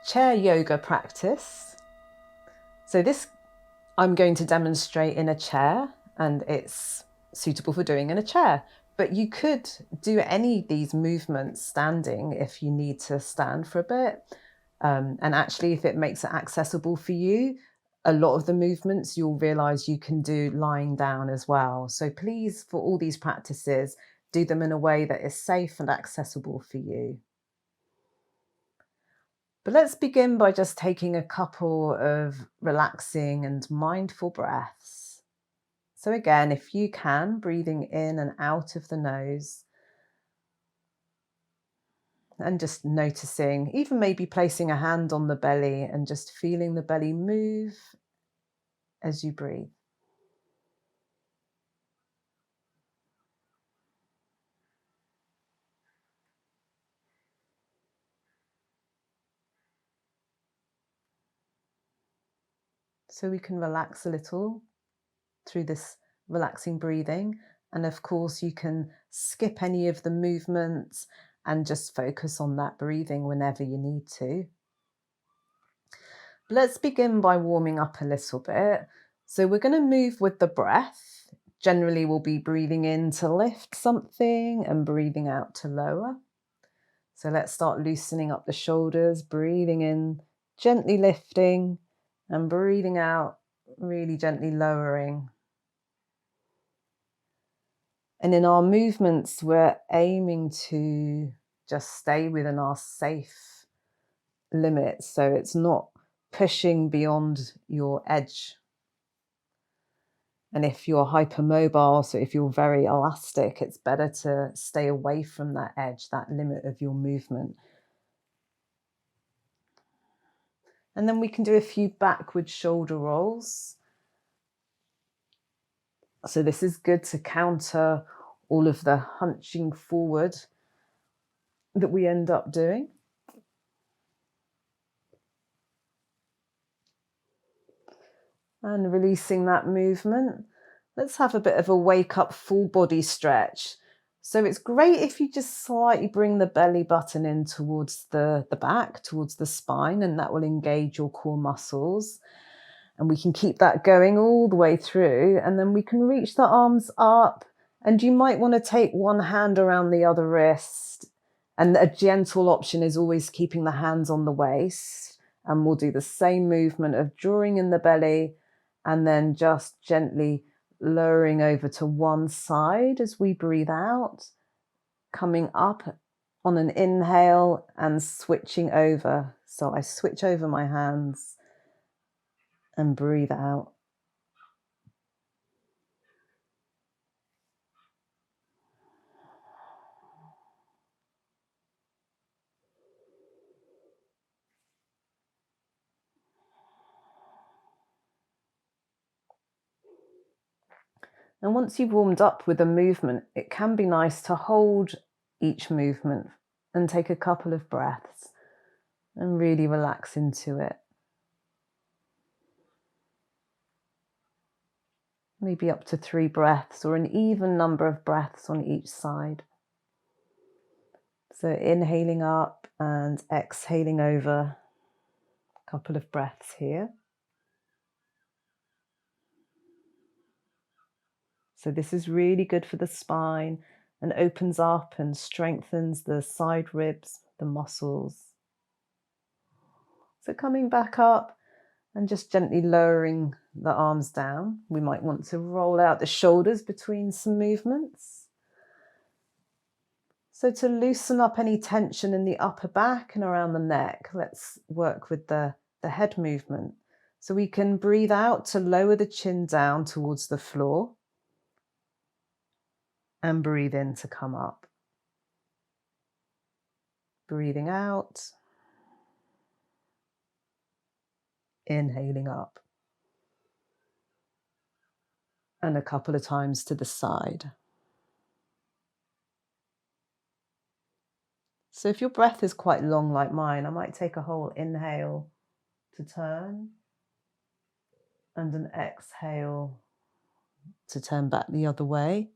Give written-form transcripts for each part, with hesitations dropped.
chair yoga practice. So this I'm going to demonstrate in a chair, and it's suitable for doing in a chair. But you could do any of these movements standing if you need to stand for a bit. And actually, if it makes it accessible for you, a lot of the movements you'll realize you can do lying down as well. So please, for all these practices, do them in a way that is safe and accessible for you. But let's begin by just taking a couple of relaxing and mindful breaths. So again, if you can, breathing in and out of the nose, and just noticing, even maybe placing a hand on the belly and just feeling the belly move as you breathe. So we can relax a little through this relaxing breathing. And of course, you can skip any of the movements and just focus on that breathing whenever you need to. Let's begin by warming up a little bit. So we're going to move with the breath. Generally, we'll be breathing in to lift something and breathing out to lower. So let's start loosening up the shoulders, breathing in, gently lifting, and breathing out, really gently lowering. And in our movements, we're aiming to just stay within our safe limits. So it's not pushing beyond your edge. And if you're hypermobile, so if you're very elastic, it's better to stay away from that edge, that limit of your movement. And then we can do a few backward shoulder rolls. So this is good to counter all of the hunching forward that we end up doing. And releasing that movement. Let's have a bit of a wake up full body stretch. So it's great if you just slightly bring the belly button in towards the back, towards the spine, and that will engage your core muscles. And we can keep that going all the way through. And then we can reach the arms up, and you might want to take one hand around the other wrist. And a gentle option is always keeping the hands on the waist. And we'll do the same movement of drawing in the belly and then just gently lowering over to one side as we breathe out, coming up on an inhale and switching over. So I switch over my hands and breathe out. And once you've warmed up with a movement, it can be nice to hold each movement and take a couple of breaths and really relax into it. Maybe up to 3 breaths or an even number of breaths on each side. So inhaling up and exhaling over, a couple of breaths here. So this is really good for the spine and opens up and strengthens the side ribs, the muscles. So coming back up and just gently lowering the arms down. We might want to roll out the shoulders between some movements. So to loosen up any tension in the upper back and around the neck, let's work with the head movement. So we can breathe out to lower the chin down towards the floor and breathe in to come up. Breathing out, inhaling up. And a couple of times to the side. So if your breath is quite long like mine, I might take a whole inhale to turn and an exhale to turn back the other way.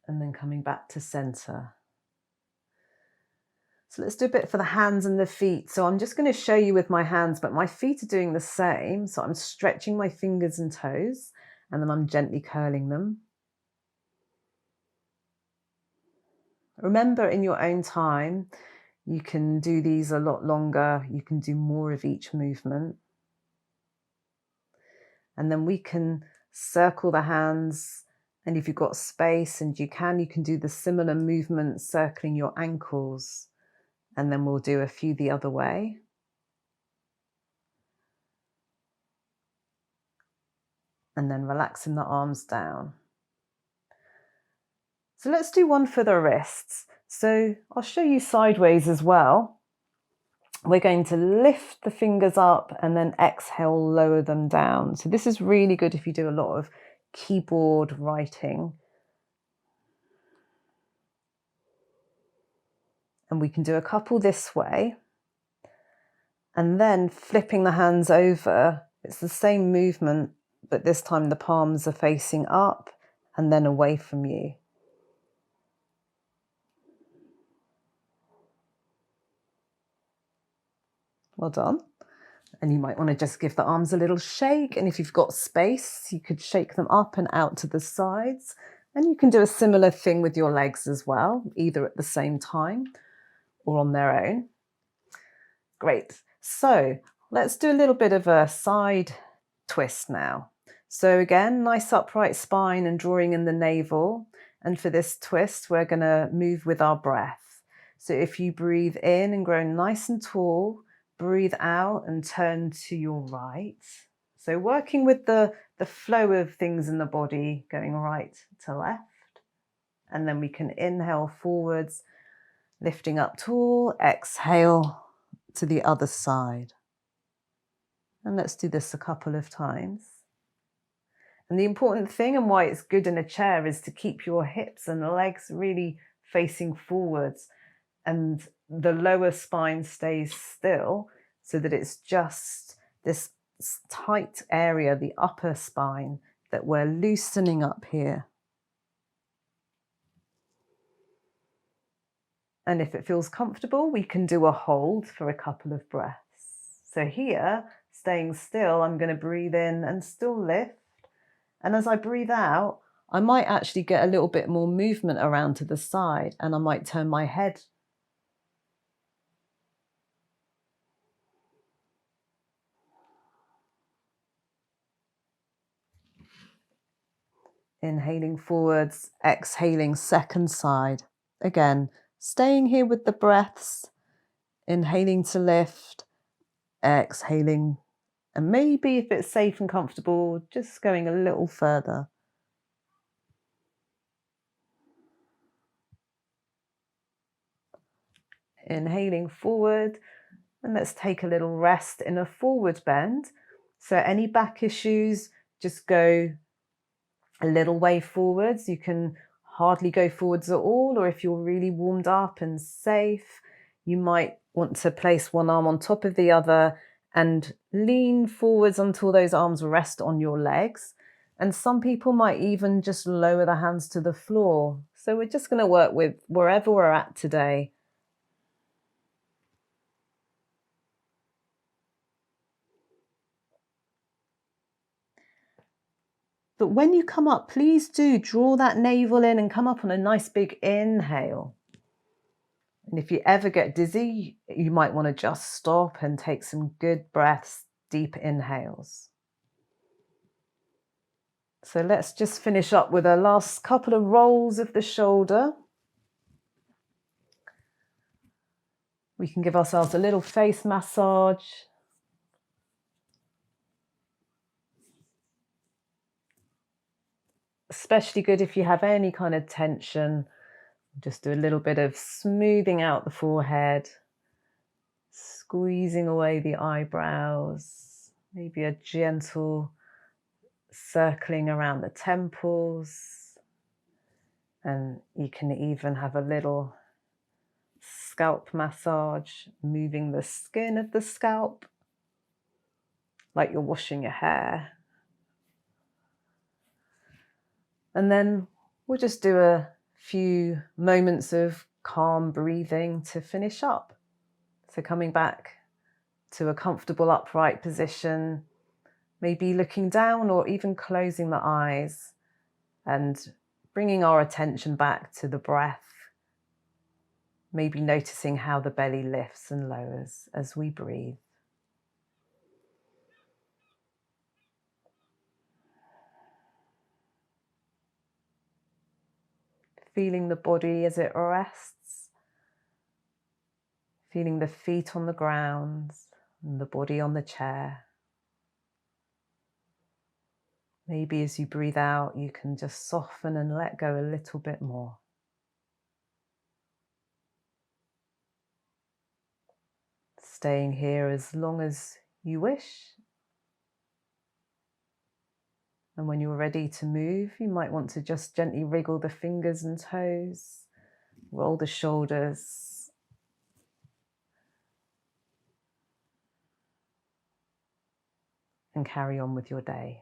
and then coming back to center. So let's do a bit for the hands and the feet. So I'm just going to show you with my hands, but my feet are doing the same. So I'm stretching my fingers and toes, and then I'm gently curling them. Remember, in your own time, you can do these a lot longer. You can do more of each movement. And then we can circle the hands. And if you've got space and you can do the similar movement circling your ankles. And then we'll do a few the other way. And then relaxing the arms down. So let's do one for the wrists. So I'll show you sideways as well. We're going to lift the fingers up and then exhale, lower them down. So this is really good if you do a lot of keyboard writing. And we can do a couple this way. And then flipping the hands over, it's the same movement, but this time the palms are facing up and then away from you. Well done. And you might want to just give the arms a little shake. And if you've got space, you could shake them up and out to the sides. And you can do a similar thing with your legs as well, either at the same time or on their own. Great. So let's do a little bit of a side twist now. So again, nice upright spine and drawing in the navel. And for this twist, we're going to move with our breath. So if you breathe in and grow nice and tall, breathe out and turn to your right. So working with the flow of things in the body, going right to left. And then we can inhale forwards, lifting up tall, exhale to the other side. And let's do this a couple of times. And the important thing and why it's good in a chair is to keep your hips and legs really facing forwards, and the lower spine stays still so that it's just this tight area, the upper spine, that we're loosening up here. And if it feels comfortable, we can do a hold for a couple of breaths. So here, staying still, I'm going to breathe in and still lift. And as I breathe out, I might actually get a little bit more movement around to the side, and I might turn my head. Inhaling forwards, exhaling second side. Again, staying here with the breaths, inhaling to lift, exhaling, and maybe if it's safe and comfortable, just going a little further. Inhaling forward, and let's take a little rest in a forward bend. So any back issues, just go a little way forwards. You can hardly go forwards at all, or if you're really warmed up and safe, you might want to place one arm on top of the other and lean forwards until those arms rest on your legs. And some people might even just lower the hands to the floor. So we're just going to work with wherever we're at today. But when you come up, please do draw that navel in and come up on a nice big inhale. And if you ever get dizzy, you might want to just stop and take some good breaths, deep inhales. So let's just finish up with a last couple of rolls of the shoulder. We can give ourselves a little face massage. Especially good if you have any kind of tension. Just do a little bit of smoothing out the forehead, squeezing away the eyebrows, maybe a gentle circling around the temples. And you can even have a little scalp massage, moving the skin of the scalp like you're washing your hair. And then we'll just do a few moments of calm breathing to finish up. So coming back to a comfortable upright position, maybe looking down or even closing the eyes and bringing our attention back to the breath, maybe noticing how the belly lifts and lowers as we breathe. Feeling the body as it rests, feeling the feet on the ground and the body on the chair. Maybe as you breathe out, you can just soften and let go a little bit more. Staying here as long as you wish. And when you're ready to move, you might want to just gently wriggle the fingers and toes, roll the shoulders, and carry on with your day.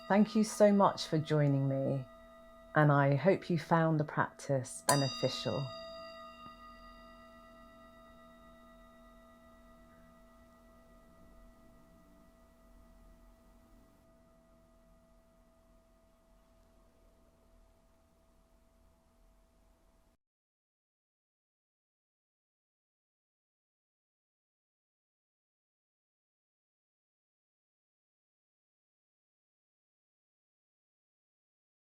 Thank you so much for joining me, and I hope you found the practice beneficial.